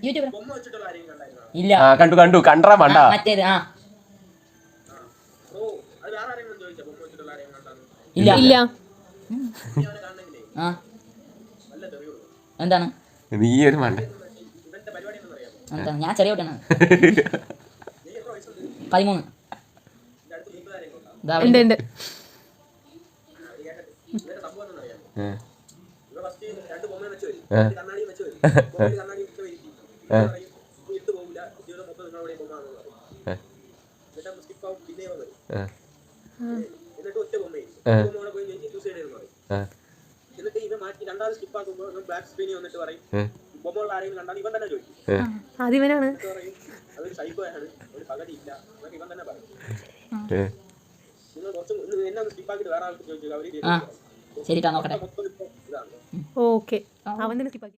യൂട്യൂബിൽ ബൊമ്മ വെച്ചിട്ടുള്ള ആരെങ്കിലും കണ്ടായിരുന്നോ? ഇല്ല. കണ്ടു കണ്ടറാ വേണ്ട. മറ്റേത് ഓ അത് വേറെ ആരെങ്കിലും ചോദിച്ചോ ബൊമ്മ വെച്ചിട്ടുള്ള ആരെങ്കിലും കണ്ടാന്ന്? ഇല്ല. ഇല്ല. ഇനി അവനെ കാണണമെങ്കിലേ ആ നല്ല തെറിയുള്ളൂ. എന്താണ് നീ ഒരു മണ്ട. ഇവന്റെ പരിപാടി എന്താണെന്ന് അറിയാമോ? എന്താണ്? ഞാൻ ചെറിയ കുട്ടിയാണ്. നീ എത്ര വയസ്സുണ്ട്? 13. ഇതിന്റെ അടുത്ത് 30 ആരെങ്കിലും ഉണ്ടോ? ഇതാ ഉണ്ട് ഉണ്ട്. ഇവന്റെ സംഭവം എന്താണെന്ന് അറിയാമോ? ഇവ ഫസ്റ്റ് രണ്ട് ബൊമ്മ വെച്ച് വരും, കണ്ണാടിയും വെച്ച് വരും. ബൊമ്മയിൽ കണ്ണാടി വെച്ച് വരും. പറയും നീ ഇട്ട് പോകില്ല, ജീവിതം മൊത്തം നിങ്ങളവിടെ ബൊമ്മ ആണെന്ന് പറയും. എന്നിട്ട് സ്കിപ്പ് ആവും, പിന്നെ വരും. എന്നിട്ട് ഒറ്റ ബൊമ്മയും ബൊമ്മ അവിടെ പോയി എനിക്ക് ചൂസ് ചെയ്യണമെന്ന് പറയും. എന്നിട്ട് ഇവ മാറ്റി രണ്ടാമത് സ്കിപ്പ് ആക്കുമ്പോൾ ബ്ലാക്ക് സ്ക്രീനിൽ വന്നിട്ട് പറയും ബൊമ്മയുള്ള ആരെങ്കിലും കണ്ടാൽ ഇവൻ തന്നെ ചോദിക്കും. ആദ്യവനാണ്. എന്നിട്ട് പറയും അതൊരു സൈക്കോയാണ്, ഒരു പകുതിയില്ല എന്നൊക്കെ ഇവൻ തന്നെ പറയും. നിങ്ങൾ കുറച്ച് എന്നെ ഒന്ന് സ്കിപ്പ് ആക്കിയിട്ട് വേറെ ആൾക്ക് ചോദിച്ചു അവര് ആ ശരി നോക്കട്ടെ. മൊത്തം ഇതാണ്. ഓക്കെ അവൻ തന്നെ സ്കിപ്പാക്കി.